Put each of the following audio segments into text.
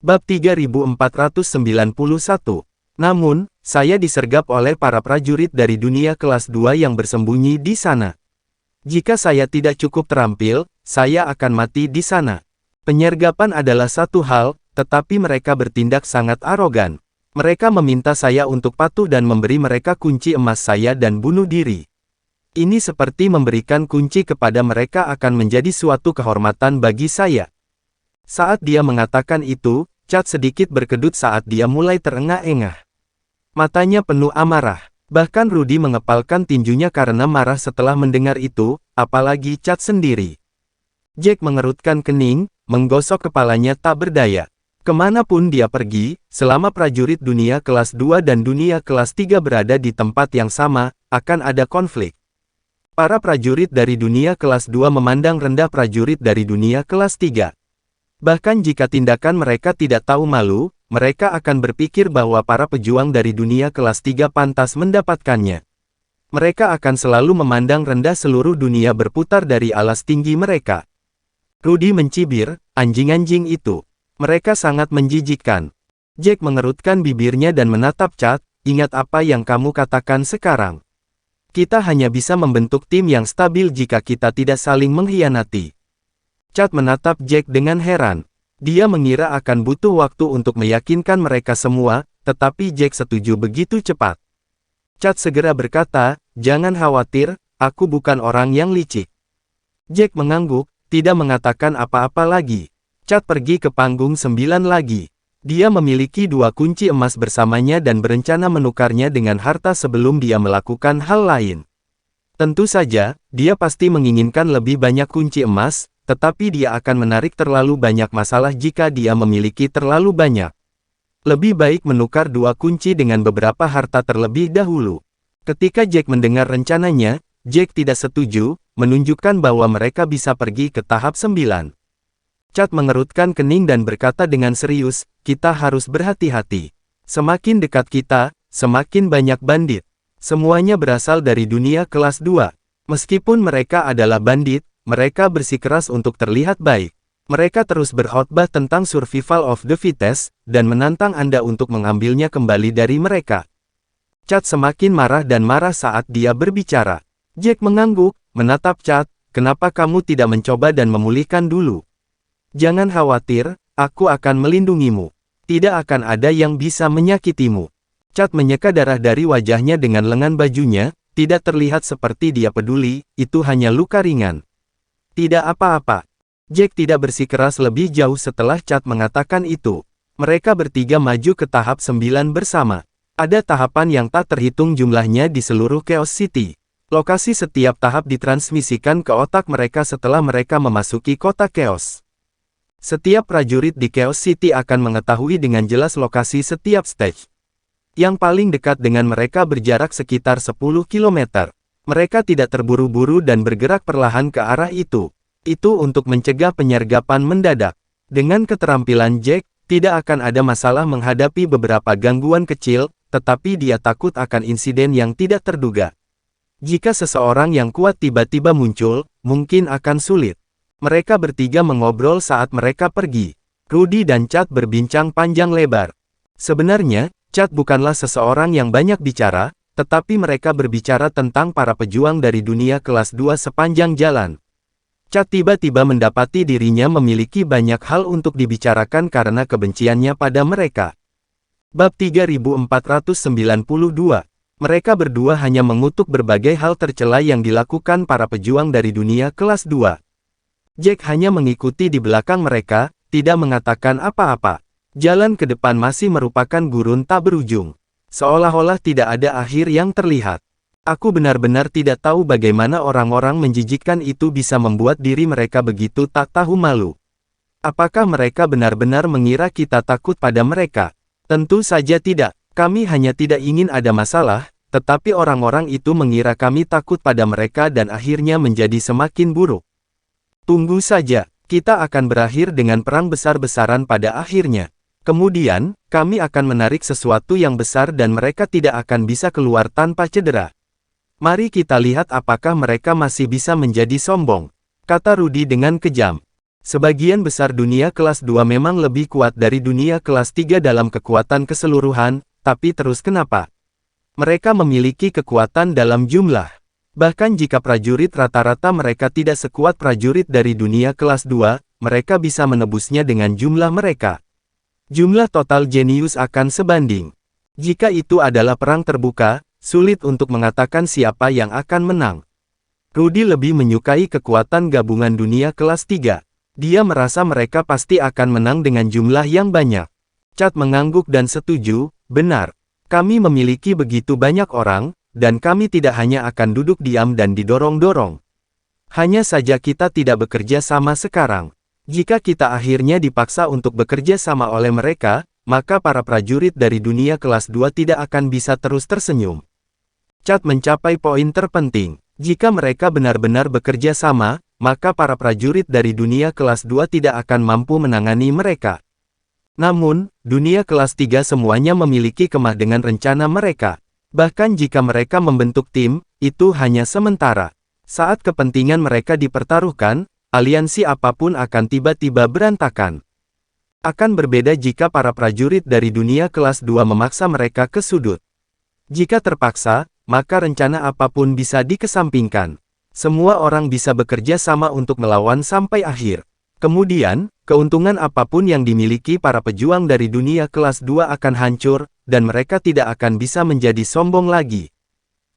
Bab 3491. Namun, saya disergap oleh para prajurit dari dunia kelas 2 yang bersembunyi di sana. Jika saya tidak cukup terampil, saya akan mati di sana. Penyergapan adalah satu hal, tetapi mereka bertindak sangat arogan. Mereka meminta saya untuk patuh dan memberi mereka kunci emas saya dan bunuh diri. Ini seperti memberikan kunci kepada mereka akan menjadi suatu kehormatan bagi saya. Saat dia mengatakan itu, Chad sedikit berkedut saat dia mulai terengah-engah. Matanya penuh amarah. Bahkan Rudy mengepalkan tinjunya karena marah setelah mendengar itu, apalagi Chad sendiri. Jack mengerutkan kening, menggosok kepalanya tak berdaya. Kemanapun dia pergi, selama prajurit dunia kelas 2 dan dunia kelas 3 berada di tempat yang sama, akan ada konflik. Para prajurit dari dunia kelas 2 memandang rendah prajurit dari dunia kelas 3. Bahkan jika tindakan mereka tidak tahu malu, mereka akan berpikir bahwa para pejuang dari dunia kelas 3 pantas mendapatkannya. Mereka akan selalu memandang rendah seluruh dunia berputar dari alas tinggi mereka. Rudy mencibir, anjing-anjing itu. Mereka sangat menjijikkan. Jack mengerutkan bibirnya dan menatap Chad, ingat apa yang kamu katakan sekarang. Kita hanya bisa membentuk tim yang stabil jika kita tidak saling mengkhianati. Chad menatap Jack dengan heran. Dia mengira akan butuh waktu untuk meyakinkan mereka semua, tetapi Jack setuju begitu cepat. Chad segera berkata, jangan khawatir, aku bukan orang yang licik. Jack mengangguk, tidak mengatakan apa-apa lagi. Chad pergi ke panggung 9 lagi. Dia memiliki 2 kunci emas bersamanya dan berencana menukarnya dengan harta sebelum dia melakukan hal lain. Tentu saja, dia pasti menginginkan lebih banyak kunci emas, tetapi dia akan menarik terlalu banyak masalah jika dia memiliki terlalu banyak. Lebih baik menukar 2 kunci dengan beberapa harta terlebih dahulu. Ketika Jack mendengar rencananya, Jack tidak setuju, menunjukkan bahwa mereka bisa pergi ke tahap 9. Chad mengerutkan kening dan berkata dengan serius, kita harus berhati-hati. Semakin dekat kita, semakin banyak bandit. Semuanya berasal dari dunia kelas 2. Meskipun mereka adalah bandit, mereka bersikeras untuk terlihat baik. Mereka terus berkhotbah tentang survival of the fittest, dan menantang Anda untuk mengambilnya kembali dari mereka. Chad semakin marah dan marah saat dia berbicara. Jack mengangguk, menatap Chad, kenapa kamu tidak mencoba dan memulihkan dulu? Jangan khawatir, aku akan melindungimu. Tidak akan ada yang bisa menyakitimu. Chad menyeka darah dari wajahnya dengan lengan bajunya, tidak terlihat seperti dia peduli, itu hanya luka ringan. Tidak apa-apa. Jack tidak bersikeras lebih jauh setelah Chad mengatakan itu. Mereka bertiga maju ke tahap 9 bersama. Ada tahapan yang tak terhitung jumlahnya di seluruh Chaos City. Lokasi setiap tahap ditransmisikan ke otak mereka setelah mereka memasuki kota Chaos. Setiap prajurit di Chaos City akan mengetahui dengan jelas lokasi setiap stage. Yang paling dekat dengan mereka berjarak sekitar 10 km. Mereka tidak terburu-buru dan bergerak perlahan ke arah itu. Itu untuk mencegah penyergapan mendadak. Dengan keterampilan Jack, tidak akan ada masalah menghadapi beberapa gangguan kecil, tetapi dia takut akan insiden yang tidak terduga. Jika seseorang yang kuat tiba-tiba muncul, mungkin akan sulit. Mereka bertiga mengobrol saat mereka pergi. Rudy dan Chad berbincang panjang lebar. Sebenarnya, Chad bukanlah seseorang yang banyak bicara, tetapi mereka berbicara tentang para pejuang dari dunia kelas 2 sepanjang jalan. Chad tiba-tiba mendapati dirinya memiliki banyak hal untuk dibicarakan karena kebenciannya pada mereka. Bab 3492. Mereka berdua hanya mengutuk berbagai hal tercela yang dilakukan para pejuang dari dunia kelas 2. Jack hanya mengikuti di belakang mereka, tidak mengatakan apa-apa. Jalan ke depan masih merupakan gurun tak berujung. Seolah-olah tidak ada akhir yang terlihat. Aku benar-benar tidak tahu bagaimana orang-orang menjijikkan itu bisa membuat diri mereka begitu tak tahu malu. Apakah mereka benar-benar mengira kita takut pada mereka? Tentu saja tidak. Kami hanya tidak ingin ada masalah, tetapi orang-orang itu mengira kami takut pada mereka dan akhirnya menjadi semakin buruk. Tunggu saja, kita akan berakhir dengan perang besar-besaran pada akhirnya. Kemudian, kami akan menarik sesuatu yang besar dan mereka tidak akan bisa keluar tanpa cedera. Mari kita lihat apakah mereka masih bisa menjadi sombong, kata Rudy dengan kejam. Sebagian besar dunia kelas 2 memang lebih kuat dari dunia kelas 3 dalam kekuatan keseluruhan, tapi terus kenapa? Mereka memiliki kekuatan dalam jumlah. Bahkan jika prajurit rata-rata mereka tidak sekuat prajurit dari dunia kelas 2, mereka bisa menebusnya dengan jumlah mereka. Jumlah total jenius akan sebanding. Jika itu adalah perang terbuka, sulit untuk mengatakan siapa yang akan menang. Rudy lebih menyukai kekuatan gabungan dunia kelas 3. Dia merasa mereka pasti akan menang dengan jumlah yang banyak. Chad mengangguk dan setuju, benar. Kami memiliki begitu banyak orang, dan kami tidak hanya akan duduk diam dan didorong-dorong. Hanya saja kita tidak bekerja sama sekarang. Jika kita akhirnya dipaksa untuk bekerja sama oleh mereka, maka para prajurit dari dunia kelas 2 tidak akan bisa terus tersenyum. Chad mencapai poin terpenting. Jika mereka benar-benar bekerja sama, maka para prajurit dari dunia kelas 2 tidak akan mampu menangani mereka. Namun, dunia kelas 3 semuanya memiliki kemah dengan rencana mereka. Bahkan jika mereka membentuk tim, itu hanya sementara. Saat kepentingan mereka dipertaruhkan, aliansi apapun akan tiba-tiba berantakan. Akan berbeda jika para prajurit dari dunia kelas 2 memaksa mereka ke sudut. Jika terpaksa, maka rencana apapun bisa dikesampingkan. Semua orang bisa bekerja sama untuk melawan sampai akhir. Kemudian, keuntungan apapun yang dimiliki para pejuang dari dunia kelas 2 akan hancur, dan mereka tidak akan bisa menjadi sombong lagi.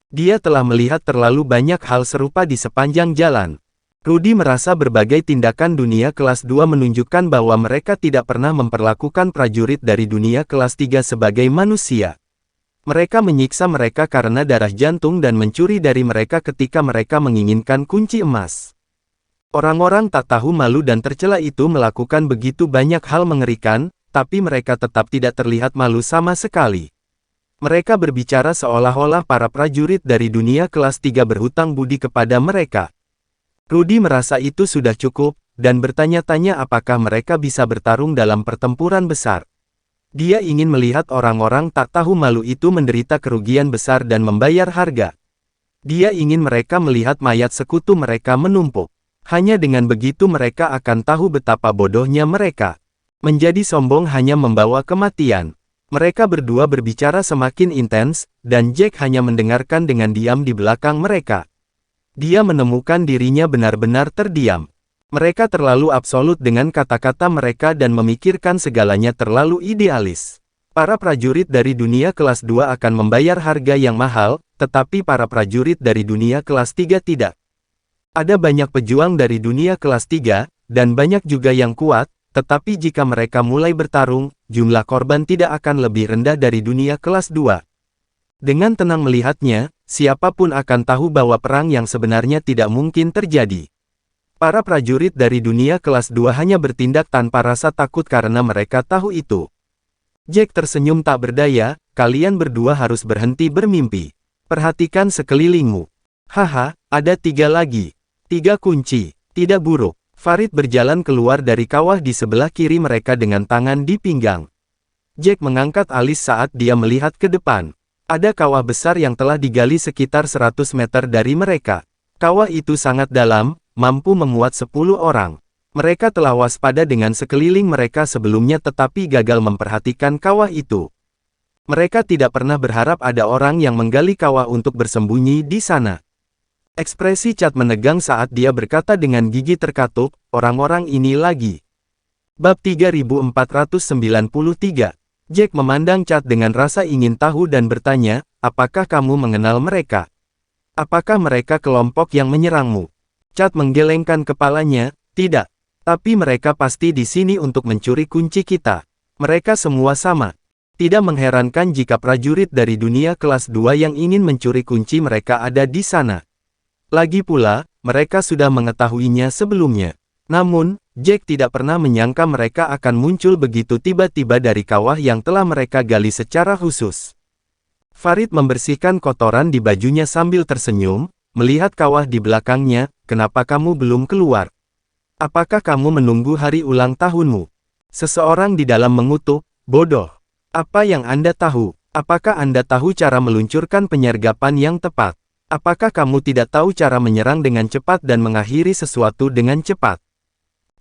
Dia telah melihat terlalu banyak hal serupa di sepanjang jalan. Rudy merasa berbagai tindakan dunia kelas 2 menunjukkan bahwa mereka tidak pernah memperlakukan prajurit dari dunia kelas 3 sebagai manusia. Mereka menyiksa mereka karena darah jantung dan mencuri dari mereka ketika mereka menginginkan kunci emas. Orang-orang tak tahu malu dan tercela itu melakukan begitu banyak hal mengerikan, tapi mereka tetap tidak terlihat malu sama sekali. Mereka berbicara seolah-olah para prajurit dari dunia kelas 3 berhutang budi kepada mereka. Rudy merasa itu sudah cukup, dan bertanya-tanya apakah mereka bisa bertarung dalam pertempuran besar. Dia ingin melihat orang-orang tak tahu malu itu menderita kerugian besar dan membayar harga. Dia ingin mereka melihat mayat sekutu mereka menumpuk. Hanya dengan begitu mereka akan tahu betapa bodohnya mereka. Menjadi sombong hanya membawa kematian. Mereka berdua berbicara semakin intens, dan Jack hanya mendengarkan dengan diam di belakang mereka. Dia menemukan dirinya benar-benar terdiam. Mereka terlalu absolut dengan kata-kata mereka dan memikirkan segalanya terlalu idealis. Para prajurit dari dunia kelas 2 akan membayar harga yang mahal, tetapi para prajurit dari dunia kelas 3 tidak. Ada banyak pejuang dari dunia kelas 3, dan banyak juga yang kuat, tetapi jika mereka mulai bertarung, jumlah korban tidak akan lebih rendah dari dunia kelas 2. Dengan tenang melihatnya, siapapun akan tahu bahwa perang yang sebenarnya tidak mungkin terjadi. Para prajurit dari dunia kelas 2 hanya bertindak tanpa rasa takut karena mereka tahu itu. Jack tersenyum tak berdaya, kalian berdua harus berhenti bermimpi. Perhatikan sekelilingmu. Haha, ada 3 lagi. 3 kunci. Tidak buruk. Farid berjalan keluar dari kawah di sebelah kiri mereka dengan tangan di pinggang. Jack mengangkat alis saat dia melihat ke depan. Ada kawah besar yang telah digali sekitar 100 meter dari mereka. Kawah itu sangat dalam, mampu memuat 10 orang. Mereka telah waspada dengan sekeliling mereka sebelumnya tetapi gagal memperhatikan kawah itu. Mereka tidak pernah berharap ada orang yang menggali kawah untuk bersembunyi di sana. Ekspresi Chad menegang saat dia berkata dengan gigi terkatup, orang-orang ini lagi. Bab 3493. Jack memandang Chad dengan rasa ingin tahu dan bertanya, apakah kamu mengenal mereka? Apakah mereka kelompok yang menyerangmu? Chad menggelengkan kepalanya, tidak. Tapi mereka pasti di sini untuk mencuri kunci kita. Mereka semua sama. Tidak mengherankan jika prajurit dari dunia kelas 2 yang ingin mencuri kunci mereka ada di sana. Lagi pula, mereka sudah mengetahuinya sebelumnya. Namun, Jack tidak pernah menyangka mereka akan muncul begitu tiba-tiba dari kawah yang telah mereka gali secara khusus. Farid membersihkan kotoran di bajunya sambil tersenyum, melihat kawah di belakangnya, kenapa kamu belum keluar? Apakah kamu menunggu hari ulang tahunmu? Seseorang di dalam mengutuk, bodoh. Apa yang Anda tahu? Apakah Anda tahu cara meluncurkan penyergapan yang tepat? Apakah kamu tidak tahu cara menyerang dengan cepat dan mengakhiri sesuatu dengan cepat?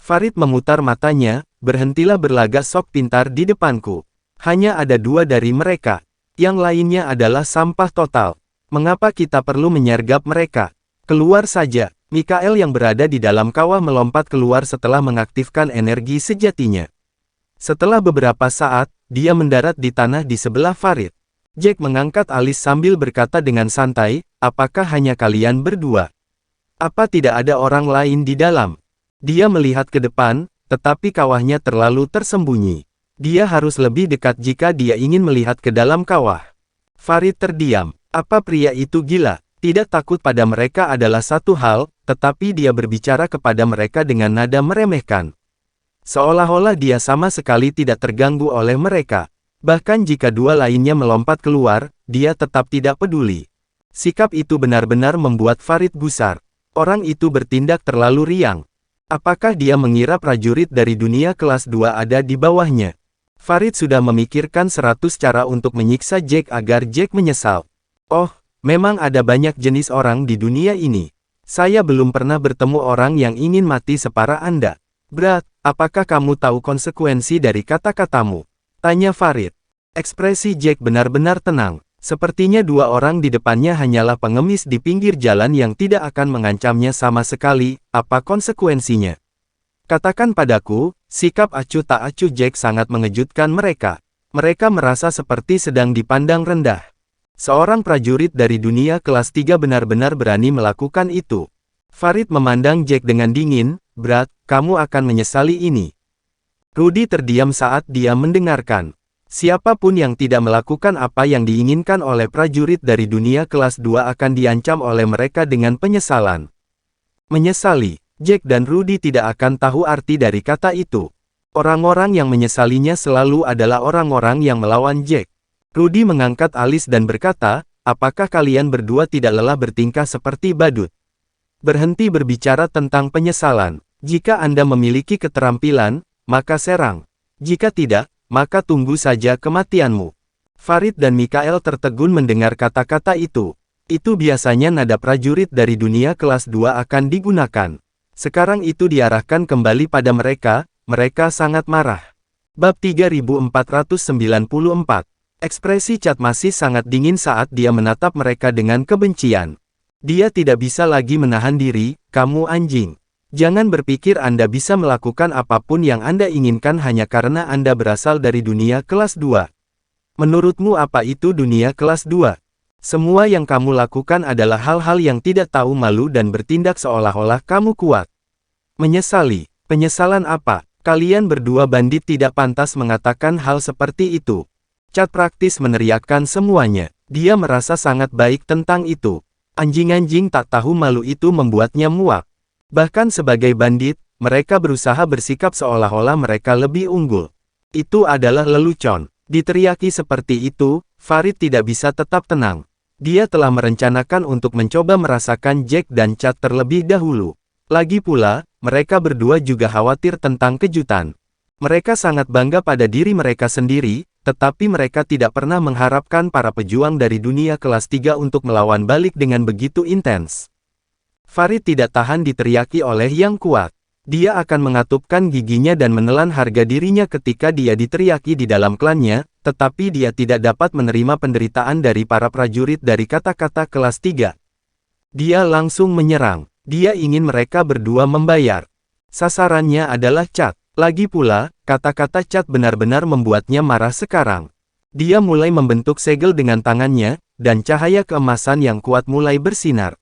Farid memutar matanya, berhentilah berlagak sok pintar di depanku. Hanya ada 2 dari mereka. Yang lainnya adalah sampah total. Mengapa kita perlu menyergap mereka? Keluar saja. Mikael yang berada di dalam kawah melompat keluar setelah mengaktifkan energi sejatinya. Setelah beberapa saat, dia mendarat di tanah di sebelah Farid. Jack mengangkat alis sambil berkata dengan santai, apakah hanya kalian berdua? Apa tidak ada orang lain di dalam? Dia melihat ke depan, tetapi kawahnya terlalu tersembunyi. Dia harus lebih dekat jika dia ingin melihat ke dalam kawah. Farid terdiam. Apa pria itu gila? Tidak takut pada mereka adalah satu hal, tetapi dia berbicara kepada mereka dengan nada meremehkan. Seolah-olah dia sama sekali tidak terganggu oleh mereka. Bahkan jika 2 lainnya melompat keluar, dia tetap tidak peduli. Sikap itu benar-benar membuat Farid gusar. Orang itu bertindak terlalu riang. Apakah dia mengira prajurit dari dunia kelas 2 ada di bawahnya? Farid sudah memikirkan 100 cara untuk menyiksa Jack agar Jack menyesal. Oh, memang ada banyak jenis orang di dunia ini. Saya belum pernah bertemu orang yang ingin mati separah Anda. Brad, apakah kamu tahu konsekuensi dari kata-katamu? Tanya Farid. Ekspresi Jack benar-benar tenang. Sepertinya 2 orang di depannya hanyalah pengemis di pinggir jalan yang tidak akan mengancamnya sama sekali. Apa konsekuensinya? Katakan padaku, sikap acuh tak acuh Jack sangat mengejutkan mereka. Mereka merasa seperti sedang dipandang rendah. Seorang prajurit dari dunia kelas 3 benar-benar berani melakukan itu. Farid memandang Jack dengan dingin, Brad, kamu akan menyesali ini. Rudy terdiam saat dia mendengarkan. Siapapun yang tidak melakukan apa yang diinginkan oleh prajurit dari dunia kelas 2 akan diancam oleh mereka dengan penyesalan. Menyesali. Jack dan Rudy tidak akan tahu arti dari kata itu. Orang-orang yang menyesalinya selalu adalah orang-orang yang melawan Jack. Rudy mengangkat alis dan berkata, apakah kalian berdua tidak lelah bertingkah seperti badut? Berhenti berbicara tentang penyesalan. Jika Anda memiliki keterampilan, maka serang. Jika tidak, maka tunggu saja kematianmu. Farid dan Mikael tertegun mendengar kata-kata itu. Itu biasanya nada prajurit dari dunia kelas 2 akan digunakan. Sekarang itu diarahkan kembali pada mereka, mereka sangat marah. Bab 3494. Ekspresi Chad masih sangat dingin saat dia menatap mereka dengan kebencian. Dia tidak bisa lagi menahan diri, kamu anjing. Jangan berpikir Anda bisa melakukan apapun yang Anda inginkan hanya karena Anda berasal dari dunia kelas 2. Menurutmu apa itu dunia kelas 2? Semua yang kamu lakukan adalah hal-hal yang tidak tahu malu dan bertindak seolah-olah kamu kuat. Menyesali. Penyesalan apa? Kalian berdua bandit tidak pantas mengatakan hal seperti itu. Chad praktis meneriakkan semuanya. Dia merasa sangat baik tentang itu. Anjing-anjing tak tahu malu itu membuatnya muak. Bahkan sebagai bandit, mereka berusaha bersikap seolah-olah mereka lebih unggul. Itu adalah lelucon. Diteriaki seperti itu, Farid tidak bisa tetap tenang. Dia telah merencanakan untuk mencoba merasakan Jack dan Chad terlebih dahulu. Lagi pula, mereka berdua juga khawatir tentang kejutan. Mereka sangat bangga pada diri mereka sendiri, tetapi mereka tidak pernah mengharapkan para pejuang dari dunia kelas 3 untuk melawan balik dengan begitu intens. Farid tidak tahan diteriaki oleh yang kuat. Dia akan mengatupkan giginya dan menelan harga dirinya ketika dia diteriaki di dalam klannya, tetapi dia tidak dapat menerima penderitaan dari para prajurit dari kata-kata kelas 3. Dia langsung menyerang. Dia ingin mereka berdua membayar. Sasarannya adalah Chad. Lagi pula, kata-kata Chad benar-benar membuatnya marah sekarang. Dia mulai membentuk segel dengan tangannya, dan cahaya keemasan yang kuat mulai bersinar.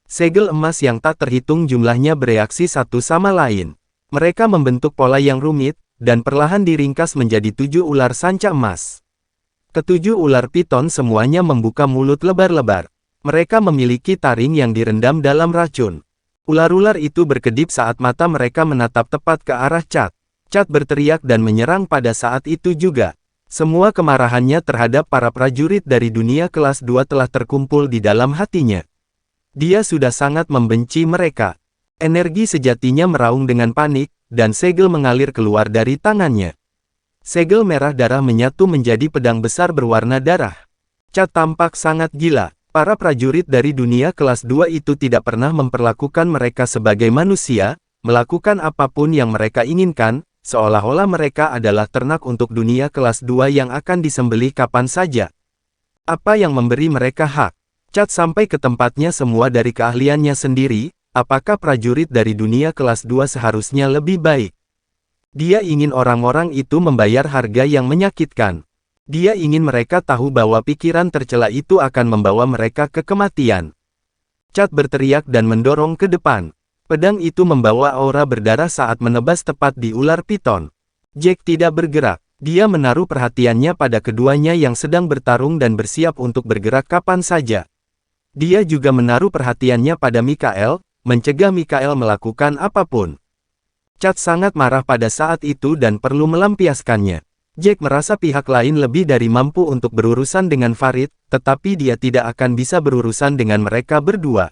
Segel emas yang tak terhitung jumlahnya bereaksi satu sama lain. Mereka membentuk pola yang rumit, dan perlahan diringkas menjadi 7 ular sanca emas. Ketujuh ular piton semuanya membuka mulut lebar-lebar. Mereka memiliki taring yang direndam dalam racun. Ular-ular itu berkedip saat mata mereka menatap tepat ke arah Chad. Chad berteriak dan menyerang pada saat itu juga. Semua kemarahannya terhadap para prajurit dari dunia kelas 2 telah terkumpul di dalam hatinya. Dia sudah sangat membenci mereka. Energi sejatinya meraung dengan panik, dan segel mengalir keluar dari tangannya. Segel merah darah menyatu menjadi pedang besar berwarna darah. Chad tampak sangat gila. Para prajurit dari dunia kelas 2 itu tidak pernah memperlakukan mereka sebagai manusia, melakukan apapun yang mereka inginkan, seolah-olah mereka adalah ternak untuk dunia kelas 2 yang akan disembelih kapan saja. Apa yang memberi mereka hak? Chad sampai ke tempatnya semua dari keahliannya sendiri. Apakah prajurit dari dunia kelas 2 seharusnya lebih baik? Dia ingin orang-orang itu membayar harga yang menyakitkan. Dia ingin mereka tahu bahwa pikiran tercela itu akan membawa mereka ke kematian. Chad berteriak dan mendorong ke depan. Pedang itu membawa aura berdarah saat menebas tepat di ular piton. Jack tidak bergerak. Dia menaruh perhatiannya pada keduanya yang sedang bertarung dan bersiap untuk bergerak kapan saja. Dia juga menaruh perhatiannya pada Mikael, mencegah Mikael melakukan apapun. Chad sangat marah pada saat itu dan perlu melampiaskannya. Jack merasa pihak lain lebih dari mampu untuk berurusan dengan Farid, tetapi dia tidak akan bisa berurusan dengan mereka berdua.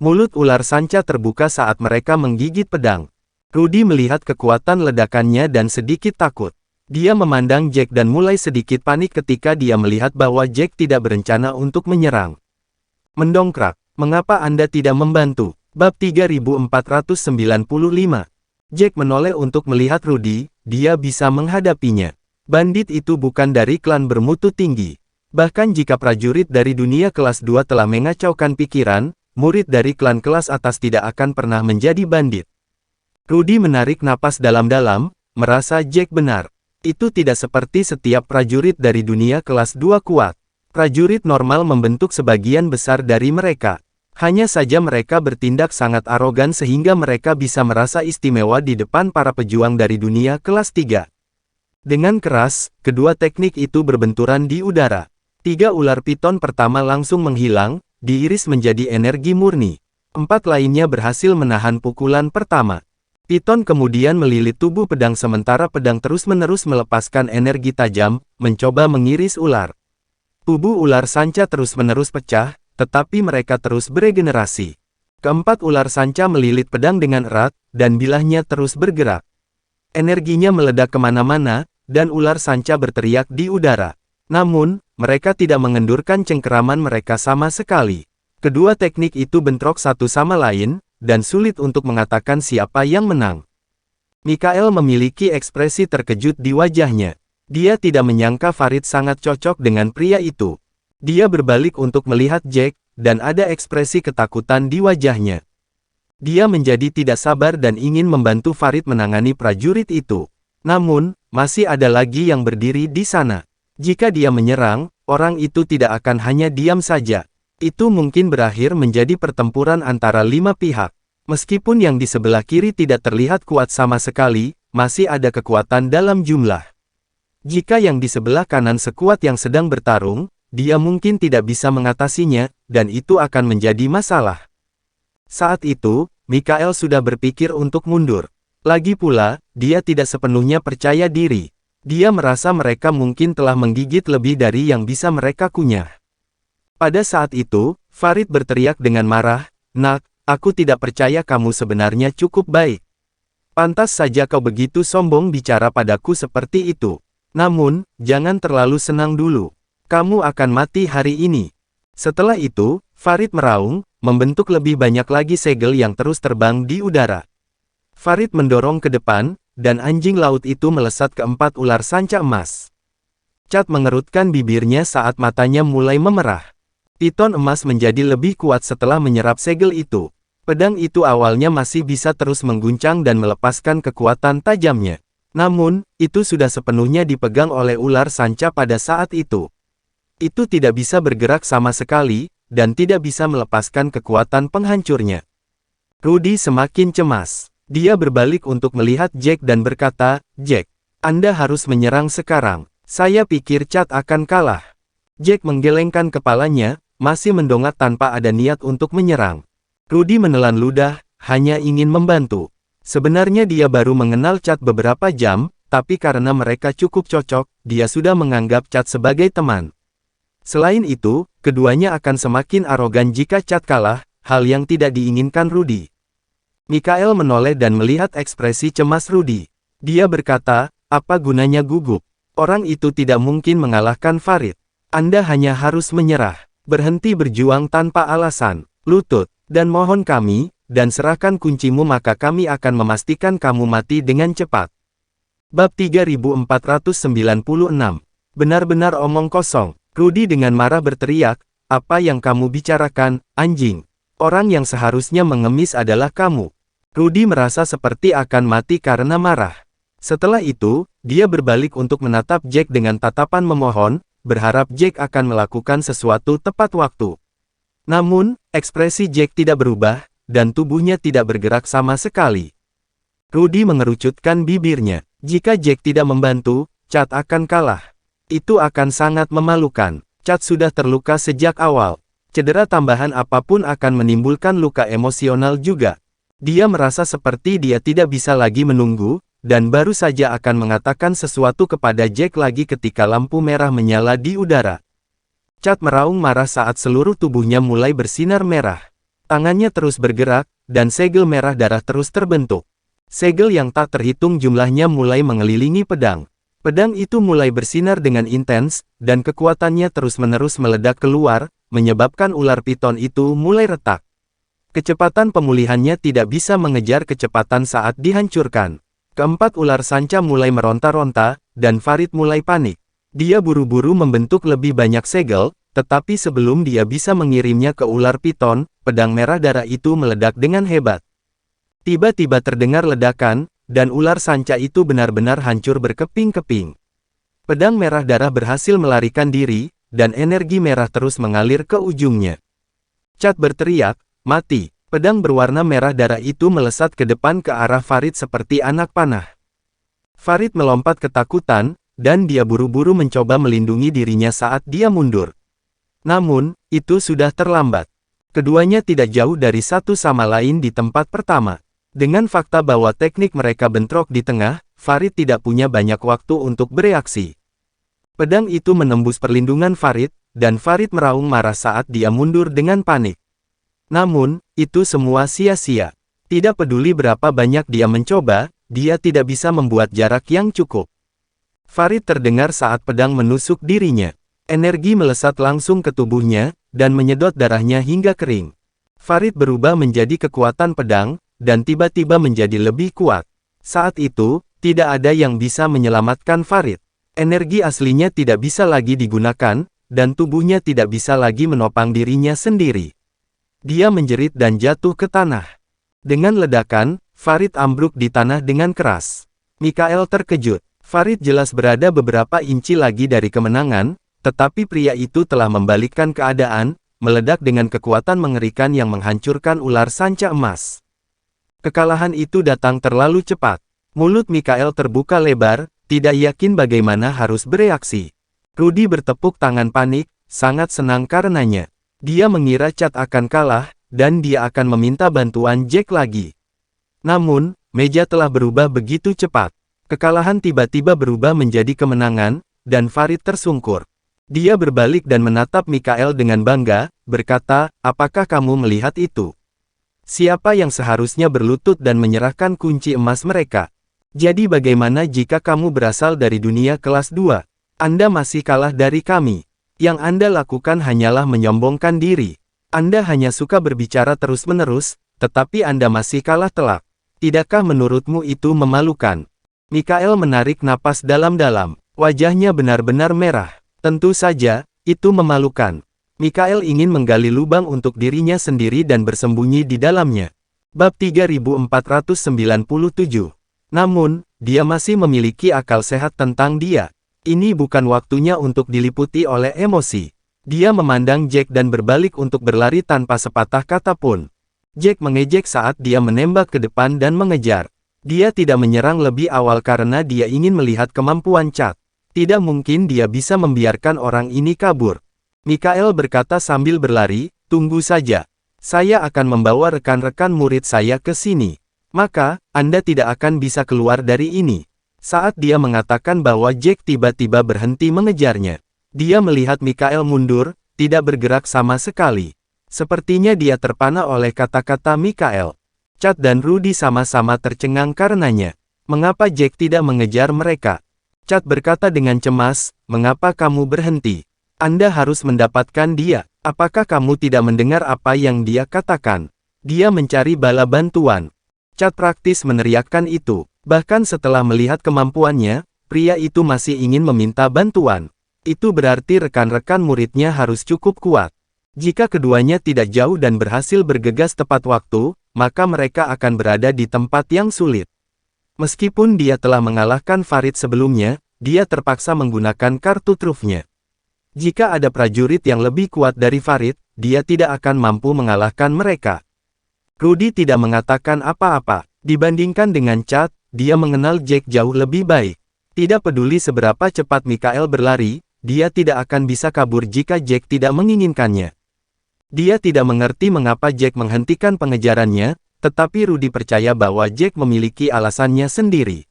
Mulut ular sanca terbuka saat mereka menggigit pedang. Rudy melihat kekuatan ledakannya dan sedikit takut. Dia memandang Jack dan mulai sedikit panik ketika dia melihat bahwa Jack tidak berencana untuk menyerang. Mendongkrak, mengapa Anda tidak membantu? Bab 3495. Jack menoleh untuk melihat Rudy, dia bisa menghadapinya. Bandit itu bukan dari klan bermutu tinggi. Bahkan jika prajurit dari dunia kelas 2 telah mengacaukan pikiran, murid dari klan kelas atas tidak akan pernah menjadi bandit. Rudy menarik napas dalam-dalam, merasa Jack benar. Itu tidak seperti setiap prajurit dari dunia kelas 2 kuat. Prajurit normal membentuk sebagian besar dari mereka. Hanya saja mereka bertindak sangat arogan sehingga mereka bisa merasa istimewa di depan para pejuang dari dunia kelas 3. Dengan keras, kedua teknik itu berbenturan di udara. 3 ular piton pertama langsung menghilang, diiris menjadi energi murni. 4 lainnya berhasil menahan pukulan pertama. Piton kemudian melilit tubuh pedang sementara pedang terus-menerus melepaskan energi tajam, mencoba mengiris ular. Tubuh ular sanca terus-menerus pecah, tetapi mereka terus beregenerasi. Keempat ular sanca melilit pedang dengan erat, dan bilahnya terus bergerak. Energinya meledak kemana-mana, dan ular sanca berteriak di udara. Namun, mereka tidak mengendurkan cengkeraman mereka sama sekali. Kedua teknik itu bentrok satu sama lain, dan sulit untuk mengatakan siapa yang menang. Mikael memiliki ekspresi terkejut di wajahnya. Dia tidak menyangka Farid sangat cocok dengan pria itu. Dia berbalik untuk melihat Jack, dan ada ekspresi ketakutan di wajahnya. Dia menjadi tidak sabar dan ingin membantu Farid menangani prajurit itu. Namun, masih ada lagi yang berdiri di sana. Jika dia menyerang, orang itu tidak akan hanya diam saja. Itu mungkin berakhir menjadi pertempuran antara 5 pihak. Meskipun yang di sebelah kiri tidak terlihat kuat sama sekali, masih ada kekuatan dalam jumlah. Jika yang di sebelah kanan sekuat yang sedang bertarung, dia mungkin tidak bisa mengatasinya, dan itu akan menjadi masalah. Saat itu, Mikael sudah berpikir untuk mundur. Lagi pula, dia tidak sepenuhnya percaya diri. Dia merasa mereka mungkin telah menggigit lebih dari yang bisa mereka kunyah. Pada saat itu, Farid berteriak dengan marah, "Nak, aku tidak percaya kamu sebenarnya cukup baik. Pantas saja kau begitu sombong bicara padaku seperti itu. Namun, jangan terlalu senang dulu. Kamu akan mati hari ini." Setelah itu, Farid meraung, membentuk lebih banyak lagi segel yang terus terbang di udara. Farid mendorong ke depan, dan anjing laut itu melesat ke 4 ular sanca emas. Chad mengerutkan bibirnya saat matanya mulai memerah. Piton emas menjadi lebih kuat setelah menyerap segel itu. Pedang itu awalnya masih bisa terus mengguncang dan melepaskan kekuatan tajamnya. Namun, itu sudah sepenuhnya dipegang oleh ular sanca pada saat itu. Itu tidak bisa bergerak sama sekali, dan tidak bisa melepaskan kekuatan penghancurnya. Rudy semakin cemas. Dia berbalik untuk melihat Jack dan berkata, "Jack, Anda harus menyerang sekarang. Saya pikir Chad akan kalah." Jack menggelengkan kepalanya, masih mendongak tanpa ada niat untuk menyerang. Rudy menelan ludah, hanya ingin membantu. Sebenarnya dia baru mengenal Chad beberapa jam, tapi karena mereka cukup cocok, dia sudah menganggap Chad sebagai teman. Selain itu, keduanya akan semakin arogan jika Chad kalah, hal yang tidak diinginkan Rudy. Mikael menoleh dan melihat ekspresi cemas Rudy. Dia berkata, "Apa gunanya gugup? Orang itu tidak mungkin mengalahkan Farid. Anda hanya harus menyerah. Berhenti berjuang tanpa alasan. Lutut, dan mohon kami, dan serahkan kuncimu maka kami akan memastikan kamu mati dengan cepat. Bab 3496. Benar-benar omong kosong. Rudy dengan marah berteriak, apa yang kamu bicarakan, anjing? Orang yang seharusnya mengemis adalah kamu. Rudy merasa seperti akan mati karena marah. Setelah itu, dia berbalik untuk menatap Jack dengan tatapan memohon, berharap Jack akan melakukan sesuatu tepat waktu. Namun, ekspresi Jack tidak berubah, dan tubuhnya tidak bergerak sama sekali. Rudy mengerucutkan bibirnya. Jika Jack tidak membantu, Chad akan kalah. Itu akan sangat memalukan. Chad sudah terluka sejak awal. Cedera tambahan apapun akan menimbulkan luka emosional juga. Dia merasa seperti dia tidak bisa lagi menunggu, dan baru saja akan mengatakan sesuatu kepada Jack lagi ketika lampu merah menyala di udara. Chad meraung marah saat seluruh tubuhnya mulai bersinar merah. Tangannya terus bergerak, dan segel merah darah terus terbentuk. Segel yang tak terhitung jumlahnya mulai mengelilingi pedang. Pedang itu mulai bersinar dengan intens, dan kekuatannya terus-menerus meledak keluar, menyebabkan ular piton itu mulai retak. Kecepatan pemulihannya tidak bisa mengejar kecepatan saat dihancurkan. Keempat ular sanca mulai meronta-ronta, dan Farid mulai panik. Dia buru-buru membentuk lebih banyak segel, tetapi sebelum dia bisa mengirimnya ke ular piton, pedang merah darah itu meledak dengan hebat. Tiba-tiba terdengar ledakan, dan ular sanca itu benar-benar hancur berkeping-keping. Pedang merah darah berhasil melarikan diri, dan energi merah terus mengalir ke ujungnya. Chad berteriak, mati. Pedang berwarna merah darah itu melesat ke depan ke arah Farid seperti anak panah. Farid melompat ketakutan, dan dia buru-buru mencoba melindungi dirinya saat dia mundur. Namun, itu sudah terlambat. Keduanya tidak jauh dari satu sama lain di tempat pertama. Dengan fakta bahwa teknik mereka bentrok di tengah, Farid tidak punya banyak waktu untuk bereaksi. Pedang itu menembus perlindungan Farid, dan Farid meraung marah saat dia mundur dengan panik. Namun, itu semua sia-sia. Tidak peduli berapa banyak dia mencoba, dia tidak bisa membuat jarak yang cukup. Farid terdengar saat pedang menusuk dirinya. Energi melesat langsung ke tubuhnya, dan menyedot darahnya hingga kering. Farid berubah menjadi kekuatan pedang, dan tiba-tiba menjadi lebih kuat. Saat itu, tidak ada yang bisa menyelamatkan Farid. Energi aslinya tidak bisa lagi digunakan, dan tubuhnya tidak bisa lagi menopang dirinya sendiri. Dia menjerit dan jatuh ke tanah. Dengan ledakan, Farid ambruk di tanah dengan keras. Mikael terkejut. Farid jelas berada beberapa inci lagi dari kemenangan, tetapi pria itu telah membalikkan keadaan, meledak dengan kekuatan mengerikan yang menghancurkan ular sanca emas. Kekalahan itu datang terlalu cepat. Mulut Mikael terbuka lebar, tidak yakin bagaimana harus bereaksi. Rudy bertepuk tangan panik, sangat senang karenanya. Dia mengira Chad akan kalah, dan dia akan meminta bantuan Jack lagi. Namun, meja telah berubah begitu cepat. Kekalahan tiba-tiba berubah menjadi kemenangan, dan Farid tersungkur. Dia berbalik dan menatap Mikael dengan bangga, berkata, apakah kamu melihat itu? Siapa yang seharusnya berlutut dan menyerahkan kunci emas mereka? Jadi bagaimana jika kamu berasal dari dunia kelas 2? Anda masih kalah dari kami. Yang Anda lakukan hanyalah menyombongkan diri. Anda hanya suka berbicara terus-menerus, tetapi Anda masih kalah telak. Tidakkah menurutmu itu memalukan? Mikael menarik napas dalam-dalam. Wajahnya benar-benar merah. Tentu saja, itu memalukan. Mikael ingin menggali lubang untuk dirinya sendiri dan bersembunyi di dalamnya. Bab 3497. Namun, dia masih memiliki akal sehat tentang dia. Ini bukan waktunya untuk diliputi oleh emosi. Dia memandang Jack dan berbalik untuk berlari tanpa sepatah kata pun. Jack mengejek saat dia menembak ke depan dan mengejar. Dia tidak menyerang lebih awal karena dia ingin melihat kemampuan Chad. Tidak mungkin dia bisa membiarkan orang ini kabur. Mikael berkata sambil berlari, tunggu saja. Saya akan membawa rekan-rekan murid saya ke sini. Maka, Anda tidak akan bisa keluar dari ini. Saat dia mengatakan bahwa Jack tiba-tiba berhenti mengejarnya. Dia melihat Mikael mundur, tidak bergerak sama sekali. Sepertinya dia terpana oleh kata-kata Mikael. Chad dan Rudy sama-sama tercengang karenanya. Mengapa Jack tidak mengejar mereka? Chad berkata dengan cemas, mengapa kamu berhenti? Anda harus mendapatkan dia. Apakah kamu tidak mendengar apa yang dia katakan? Dia mencari bala bantuan. Chad praktis meneriakkan itu. Bahkan setelah melihat kemampuannya, pria itu masih ingin meminta bantuan. Itu berarti rekan-rekan muridnya harus cukup kuat. Jika keduanya tidak jauh dan berhasil bergegas tepat waktu, maka mereka akan berada di tempat yang sulit. Meskipun dia telah mengalahkan Farid sebelumnya, dia terpaksa menggunakan kartu trufnya. Jika ada prajurit yang lebih kuat dari Farid, dia tidak akan mampu mengalahkan mereka. Rudy tidak mengatakan apa-apa. Dibandingkan dengan Chad, dia mengenal Jack jauh lebih baik. Tidak peduli seberapa cepat Mikael berlari, dia tidak akan bisa kabur jika Jack tidak menginginkannya. Dia tidak mengerti mengapa Jack menghentikan pengejarannya, tetapi Rudy percaya bahwa Jack memiliki alasannya sendiri.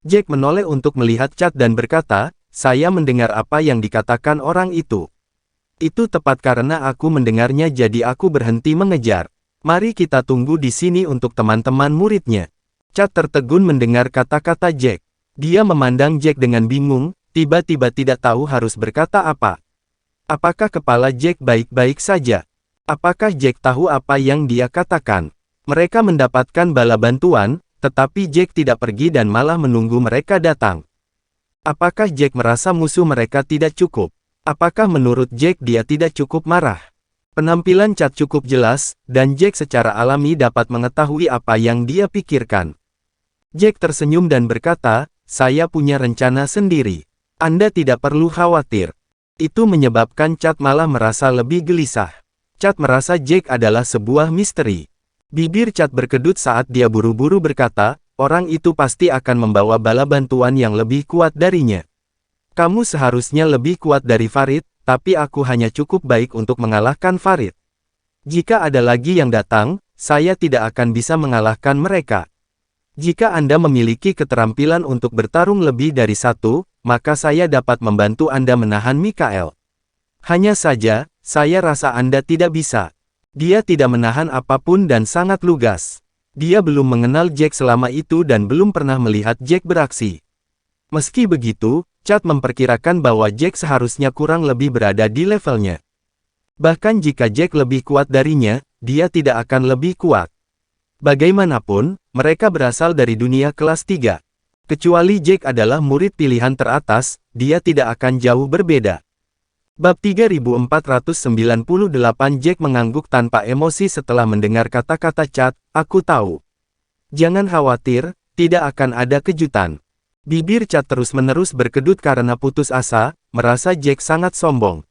Jack menoleh untuk melihat Chad dan berkata, "Saya mendengar apa yang dikatakan orang itu. Itu tepat karena aku mendengarnya jadi aku berhenti mengejar. Mari kita tunggu di sini untuk teman-teman muridnya." Chad tertegun mendengar kata-kata Jack. Dia memandang Jack dengan bingung, tiba-tiba tidak tahu harus berkata apa. Apakah kepala Jack baik-baik saja? Apakah Jack tahu apa yang dia katakan? Mereka mendapatkan bala bantuan, tetapi Jack tidak pergi dan malah menunggu mereka datang. Apakah Jack merasa musuh mereka tidak cukup? Apakah menurut Jack dia tidak cukup marah? Penampilan Chad cukup jelas, dan Jack secara alami dapat mengetahui apa yang dia pikirkan. Jack tersenyum dan berkata, "Saya punya rencana sendiri. Anda tidak perlu khawatir." Itu menyebabkan Chad malah merasa lebih gelisah. Chad merasa Jack adalah sebuah misteri. Bibir Chad berkedut saat dia buru-buru berkata, "Orang itu pasti akan membawa bala bantuan yang lebih kuat darinya. Kamu seharusnya lebih kuat dari Farid, tapi aku hanya cukup baik untuk mengalahkan Farid. Jika ada lagi yang datang, saya tidak akan bisa mengalahkan mereka. Jika Anda memiliki keterampilan untuk bertarung lebih dari satu, maka saya dapat membantu Anda menahan Mikael. Hanya saja, saya rasa Anda tidak bisa." Dia tidak menahan apapun dan sangat lugas. Dia belum mengenal Jack selama itu dan belum pernah melihat Jack beraksi. Meski begitu, Chad memperkirakan bahwa Jack seharusnya kurang lebih berada di levelnya. Bahkan jika Jack lebih kuat darinya, dia tidak akan lebih kuat. Bagaimanapun, mereka berasal dari dunia kelas 3. Kecuali Jack adalah murid pilihan teratas, dia tidak akan jauh berbeda. Bab 3498 Jack mengangguk tanpa emosi setelah mendengar kata-kata Chad, "Aku tahu. Jangan khawatir, tidak akan ada kejutan." Bibir Chad terus-menerus berkedut karena putus asa, merasa Jack sangat sombong.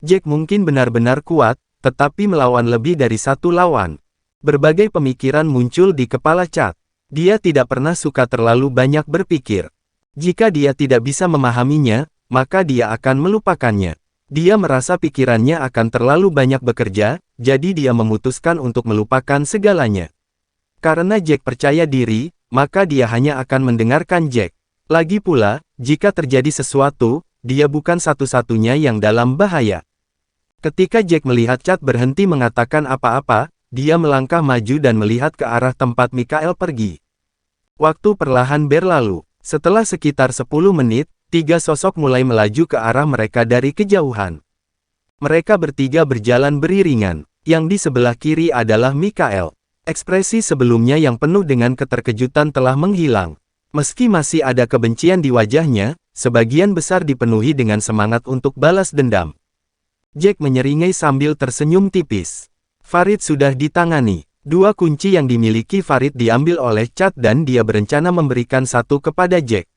Jack mungkin benar-benar kuat, tetapi melawan lebih dari satu lawan. Berbagai pemikiran muncul di kepala Chad. Dia tidak pernah suka terlalu banyak berpikir. Jika dia tidak bisa memahaminya, maka dia akan melupakannya. Dia merasa pikirannya akan terlalu banyak bekerja, jadi dia memutuskan untuk melupakan segalanya. Karena Jack percaya diri, maka dia hanya akan mendengarkan Jack. Lagi pula, jika terjadi sesuatu, dia bukan satu-satunya yang dalam bahaya. Ketika Jack melihat Chad berhenti mengatakan apa-apa, dia melangkah maju dan melihat ke arah tempat Mikael pergi. Waktu perlahan berlalu. Setelah sekitar 10 menit, 3 sosok mulai melaju ke arah mereka dari kejauhan. Mereka bertiga berjalan beriringan. Yang di sebelah kiri adalah Mikael. Ekspresi sebelumnya yang penuh dengan keterkejutan telah menghilang. Meski masih ada kebencian di wajahnya, sebagian besar dipenuhi dengan semangat untuk balas dendam. Jack menyeringai sambil tersenyum tipis. Farid sudah ditangani. 2 kunci yang dimiliki Farid diambil oleh Chad dan dia berencana memberikan satu kepada Jack.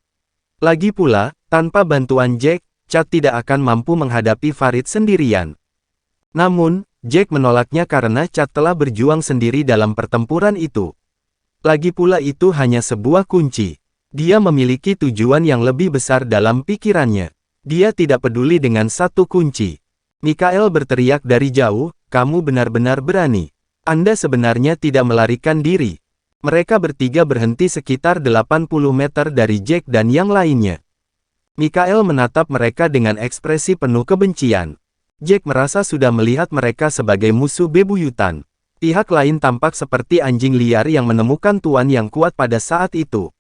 Lagi pula, tanpa bantuan Jack, Chad tidak akan mampu menghadapi Farid sendirian. Namun, Jack menolaknya karena Chad telah berjuang sendiri dalam pertempuran itu. Lagi pula itu hanya sebuah kunci. Dia memiliki tujuan yang lebih besar dalam pikirannya. Dia tidak peduli dengan satu kunci. Mikael berteriak dari jauh, "Kamu benar-benar berani. Anda sebenarnya tidak melarikan diri." Mereka bertiga berhenti sekitar 80 meter dari Jack dan yang lainnya. Mikael menatap mereka dengan ekspresi penuh kebencian. Jack merasa sudah melihat mereka sebagai musuh bebuyutan. Pihak lain tampak seperti anjing liar yang menemukan tuan yang kuat pada saat itu.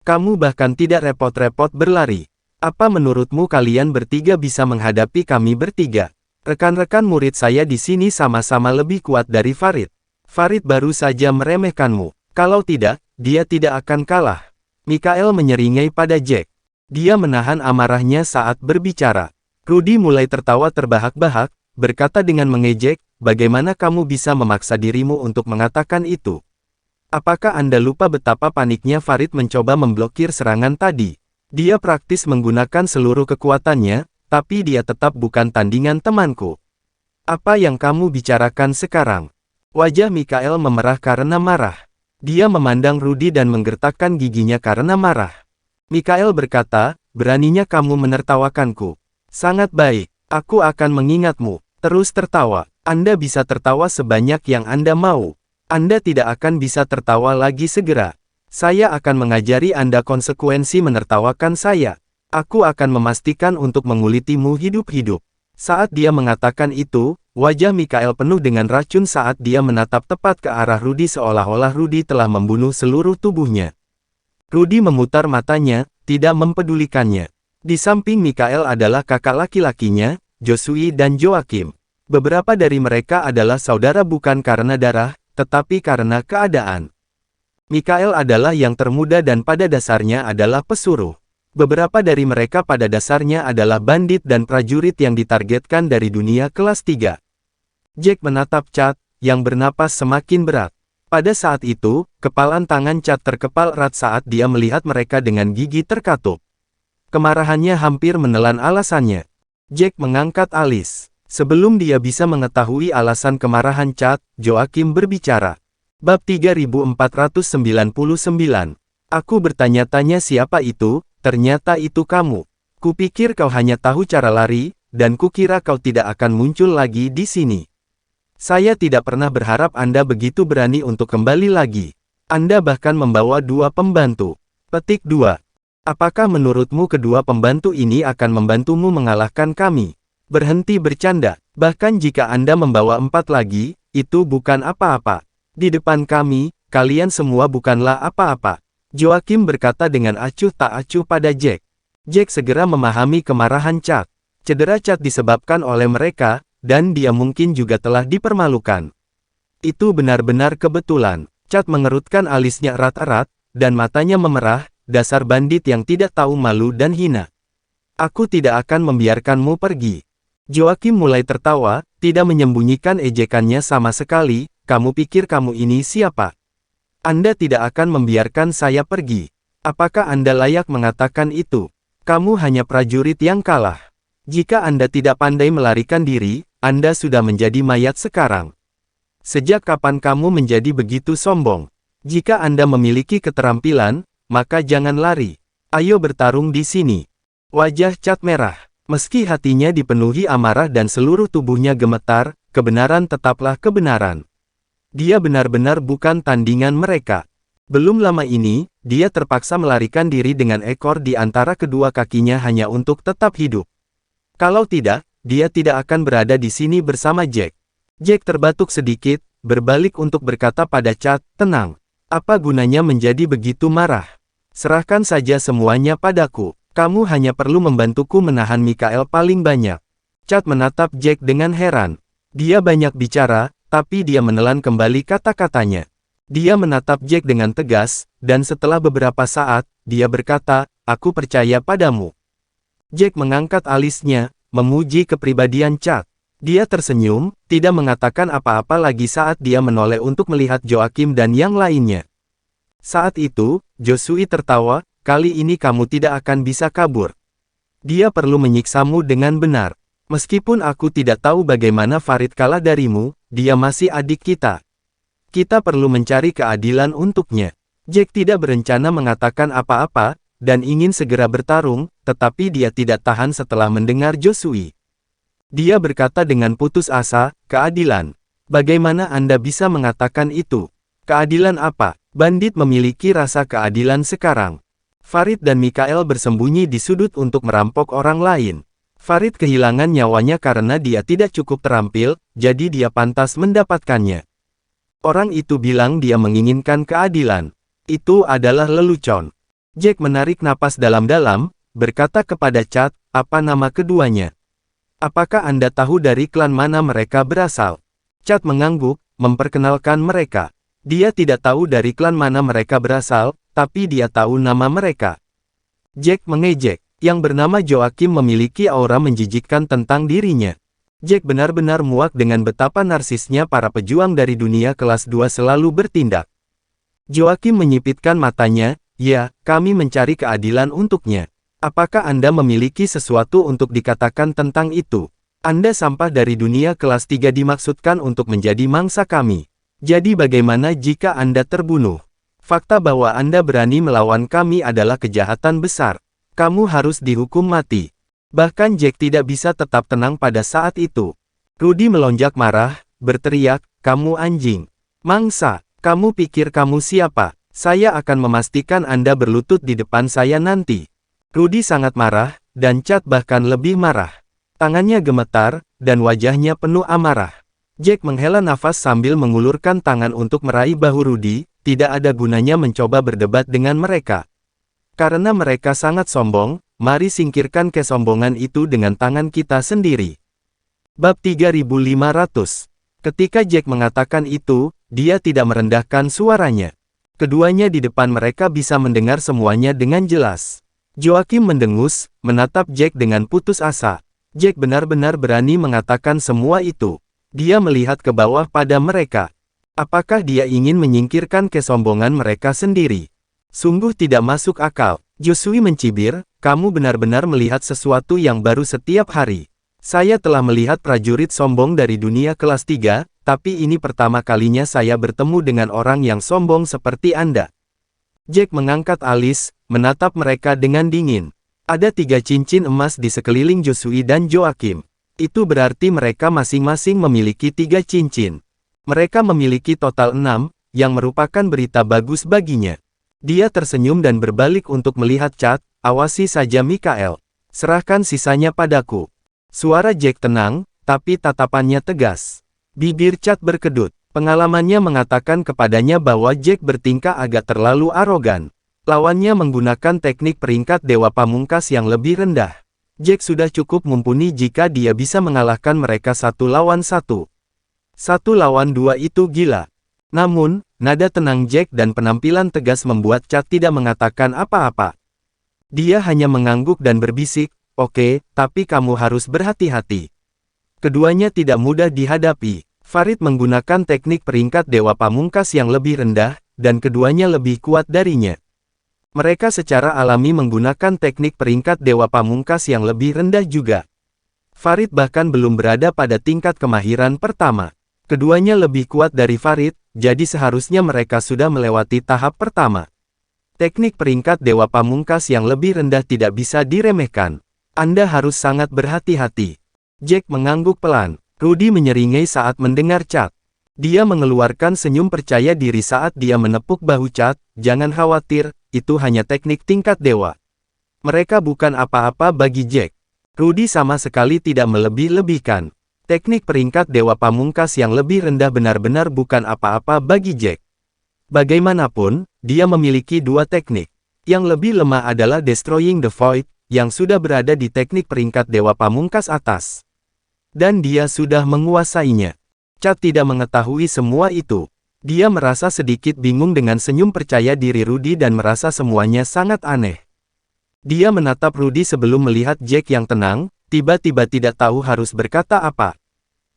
"Kamu bahkan tidak repot-repot berlari. Apa menurutmu kalian bertiga bisa menghadapi kami bertiga? Rekan-rekan murid saya di sini sama-sama lebih kuat dari Farid. Farid baru saja meremehkanmu. Kalau tidak, dia tidak akan kalah. Mikael menyeringai pada Jack. Dia menahan amarahnya saat berbicara. Rudy mulai tertawa terbahak-bahak, berkata dengan mengejek, bagaimana kamu bisa memaksa dirimu untuk mengatakan itu? Apakah Anda lupa betapa paniknya Farid mencoba memblokir serangan tadi? Dia praktis menggunakan seluruh kekuatannya, tapi dia tetap bukan tandingan temanku. Apa yang kamu bicarakan sekarang? Wajah Mikael memerah karena marah. Dia memandang Rudy dan menggertakkan giginya karena marah. Mikael berkata, beraninya kamu menertawakanku. Sangat baik, aku akan mengingatmu. Terus tertawa. Anda bisa tertawa sebanyak yang Anda mau. Anda tidak akan bisa tertawa lagi segera. Saya akan mengajari Anda konsekuensi menertawakan saya. Aku akan memastikan untuk mengulitimu hidup-hidup. Saat dia mengatakan itu, wajah Mikael penuh dengan racun saat dia menatap tepat ke arah Rudy seolah-olah Rudy telah membunuh seluruh tubuhnya. Rudy memutar matanya, tidak mempedulikannya. Di samping Mikael adalah kakak laki-lakinya, Joshua dan Joachim. Beberapa dari mereka adalah saudara bukan karena darah, tetapi karena keadaan. Mikael adalah yang termuda dan pada dasarnya adalah pesuruh. Beberapa dari mereka pada dasarnya adalah bandit dan prajurit yang ditargetkan dari dunia kelas 3. Jack menatap Chad, yang bernapas semakin berat. Pada saat itu, kepalan tangan Chad terkepal erat saat dia melihat mereka dengan gigi terkatup. Kemarahannya hampir menelan alasannya. Jack mengangkat alis. Sebelum dia bisa mengetahui alasan kemarahan Chad, Joachim berbicara. Bab 3499. Aku bertanya-tanya siapa itu, ternyata itu kamu. Kupikir kau hanya tahu cara lari, dan kukira kau tidak akan muncul lagi di sini. Saya tidak pernah berharap Anda begitu berani untuk kembali lagi. Anda bahkan membawa 2 pembantu. Petik 2. Apakah menurutmu kedua pembantu ini akan membantumu mengalahkan kami? Berhenti bercanda, bahkan jika Anda membawa 4 lagi, itu bukan apa-apa. Di depan kami, kalian semua bukanlah apa-apa. Joachim berkata dengan acuh tak acuh pada Jack. Jack segera memahami kemarahan Chad. Cedera Chad disebabkan oleh mereka, dan dia mungkin juga telah dipermalukan. Itu benar-benar kebetulan. Chad mengerutkan alisnya erat-erat, dan matanya memerah, dasar bandit yang tidak tahu malu dan hina. Aku tidak akan membiarkanmu pergi. Joachim mulai tertawa, tidak menyembunyikan ejekannya sama sekali. Kamu pikir kamu ini siapa? Anda tidak akan membiarkan saya pergi. Apakah Anda layak mengatakan itu? Kamu hanya prajurit yang kalah. Jika Anda tidak pandai melarikan diri, Anda sudah menjadi mayat sekarang. Sejak kapan kamu menjadi begitu sombong? Jika Anda memiliki keterampilan, maka jangan lari. Ayo bertarung di sini. Wajah Chad merah. Meski hatinya dipenuhi amarah dan seluruh tubuhnya gemetar, kebenaran tetaplah kebenaran. Dia benar-benar bukan tandingan mereka. Belum lama ini, dia terpaksa melarikan diri dengan ekor di antara kedua kakinya hanya untuk tetap hidup. Kalau tidak, dia tidak akan berada di sini bersama Jack. Jack terbatuk sedikit, berbalik untuk berkata pada Chad, tenang. Apa gunanya menjadi begitu marah? Serahkan saja semuanya padaku. Kamu hanya perlu membantuku menahan Mikael paling banyak. Chad menatap Jack dengan heran. Dia banyak bicara, tapi dia menelan kembali kata-katanya. Dia menatap Jack dengan tegas, dan setelah beberapa saat, dia berkata, aku percaya padamu. Jack mengangkat alisnya, memuji kepribadian Chad. Dia tersenyum, tidak mengatakan apa-apa lagi saat dia menoleh untuk melihat Joachim dan yang lainnya. Saat itu, Joshua tertawa, kali ini kamu tidak akan bisa kabur. Dia perlu menyiksamu dengan benar. Meskipun aku tidak tahu bagaimana Farid kalah darimu, dia masih adik kita. Kita perlu mencari keadilan untuknya. Jack tidak berencana mengatakan apa-apa, dan ingin segera bertarung, tetapi dia tidak tahan setelah mendengar Joshua. Dia berkata dengan putus asa, keadilan. Bagaimana Anda bisa mengatakan itu? Keadilan apa? Bandit memiliki rasa keadilan sekarang. Farid dan Mikael bersembunyi di sudut untuk merampok orang lain. Farid kehilangan nyawanya karena dia tidak cukup terampil, jadi dia pantas mendapatkannya. Orang itu bilang dia menginginkan keadilan. Itu adalah lelucon. Jack menarik napas dalam-dalam, berkata kepada Chad, apa nama keduanya? Apakah Anda tahu dari klan mana mereka berasal? Chad mengangguk, memperkenalkan mereka. Dia tidak tahu dari klan mana mereka berasal, tapi dia tahu nama mereka. Jack mengejek. Yang bernama Joachim memiliki aura menjijikkan tentang dirinya. Jack benar-benar muak dengan betapa narsisnya para pejuang dari dunia kelas 2 selalu bertindak. Joachim menyipitkan matanya, ya, kami mencari keadilan untuknya. Apakah Anda memiliki sesuatu untuk dikatakan tentang itu? Anda sampah dari dunia kelas 3 dimaksudkan untuk menjadi mangsa kami. Jadi bagaimana jika Anda terbunuh? Fakta bahwa Anda berani melawan kami adalah kejahatan besar. Kamu harus dihukum mati. Bahkan Jack tidak bisa tetap tenang pada saat itu. Rudy melonjak marah, berteriak, kamu anjing. Mangsa, kamu pikir kamu siapa? Saya akan memastikan Anda berlutut di depan saya nanti. Rudy sangat marah, dan Chad bahkan lebih marah. Tangannya gemetar, dan wajahnya penuh amarah. Jack menghela nafas sambil mengulurkan tangan untuk meraih bahu Rudy, tidak ada gunanya mencoba berdebat dengan mereka. Karena mereka sangat sombong, mari singkirkan kesombongan itu dengan tangan kita sendiri. Bab 3500. Ketika Jack mengatakan itu, dia tidak merendahkan suaranya. Keduanya di depan mereka bisa mendengar semuanya dengan jelas. Joachim mendengus, menatap Jack dengan putus asa. Jack benar-benar berani mengatakan semua itu. Dia melihat ke bawah pada mereka. Apakah dia ingin menyingkirkan kesombongan mereka sendiri? Sungguh tidak masuk akal. Josué mencibir, kamu benar-benar melihat sesuatu yang baru setiap hari. Saya telah melihat prajurit sombong dari dunia kelas 3, tapi ini pertama kalinya saya bertemu dengan orang yang sombong seperti Anda. Jack mengangkat alis, menatap mereka dengan dingin. Ada 3 cincin emas di sekeliling Josué dan Joachim. Itu berarti mereka masing-masing memiliki 3 cincin. Mereka memiliki total 6, yang merupakan berita bagus baginya. Dia tersenyum dan berbalik untuk melihat Chad, awasi saja Mikael. Serahkan sisanya padaku. Suara Jack tenang, tapi tatapannya tegas. Bibir Chad berkedut. Pengalamannya mengatakan kepadanya bahwa Jack bertingkah agak terlalu arogan. Lawannya menggunakan teknik peringkat Dewa Pamungkas yang lebih rendah. Jack sudah cukup mumpuni jika dia bisa mengalahkan mereka 1 lawan 1. 1 lawan 2 itu gila. Namun, nada tenang Jack dan penampilan tegas membuat Chad tidak mengatakan apa-apa. Dia hanya mengangguk dan berbisik, oke, tapi kamu harus berhati-hati. Keduanya tidak mudah dihadapi. Farid menggunakan teknik peringkat Dewa Pamungkas yang lebih rendah, dan keduanya lebih kuat darinya. Mereka secara alami menggunakan teknik peringkat Dewa Pamungkas yang lebih rendah juga. Farid bahkan belum berada pada tingkat kemahiran pertama. Keduanya lebih kuat dari Farid, jadi seharusnya mereka sudah melewati tahap pertama. Teknik peringkat Dewa Pamungkas yang lebih rendah tidak bisa diremehkan. Anda harus sangat berhati-hati. Jack mengangguk pelan. Rudy menyeringai saat mendengar Chad. Dia mengeluarkan senyum percaya diri saat dia menepuk bahu Chad, jangan khawatir, itu hanya teknik tingkat dewa. Mereka bukan apa-apa bagi Jack. Rudy sama sekali tidak melebih-lebihkan. Teknik peringkat Dewa Pamungkas yang lebih rendah benar-benar bukan apa-apa bagi Jack. Bagaimanapun, dia memiliki 2 teknik. Yang lebih lemah adalah Destroying the Void, yang sudah berada di teknik peringkat Dewa Pamungkas atas. Dan dia sudah menguasainya. Chad tidak mengetahui semua itu. Dia merasa sedikit bingung dengan senyum percaya diri Rudy dan merasa semuanya sangat aneh. Dia menatap Rudy sebelum melihat Jack yang tenang, tiba-tiba tidak tahu harus berkata apa.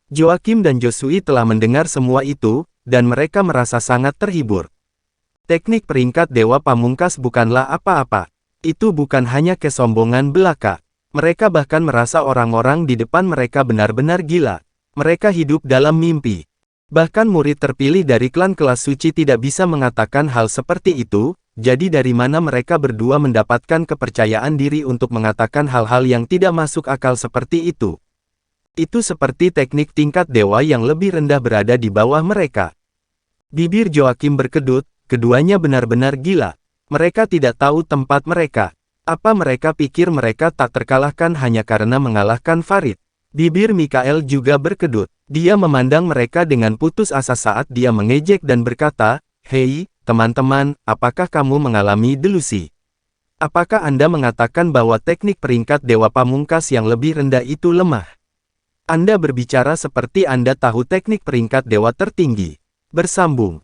Joachim dan Josué telah mendengar semua itu, dan mereka merasa sangat terhibur. Teknik peringkat Dewa Pamungkas bukanlah apa-apa. Itu bukan hanya kesombongan belaka. Mereka bahkan merasa orang-orang di depan mereka benar-benar gila. Mereka hidup dalam mimpi. Bahkan murid terpilih dari klan kelas suci tidak bisa mengatakan hal seperti itu, jadi dari mana mereka berdua mendapatkan kepercayaan diri untuk mengatakan hal-hal yang tidak masuk akal seperti itu. Itu seperti teknik tingkat dewa yang lebih rendah berada di bawah mereka. Bibir Joachim berkedut, keduanya benar-benar gila. Mereka tidak tahu tempat mereka. Apa mereka pikir mereka tak terkalahkan hanya karena mengalahkan Farid? Bibir Mikael juga berkedut. Dia memandang mereka dengan putus asa saat dia mengejek dan berkata, "Hei, teman-teman, apakah kamu mengalami delusi? Apakah Anda mengatakan bahwa teknik peringkat Dewa Pamungkas yang lebih rendah itu lemah? Anda berbicara seperti Anda tahu teknik peringkat dewa tertinggi. Bersambung.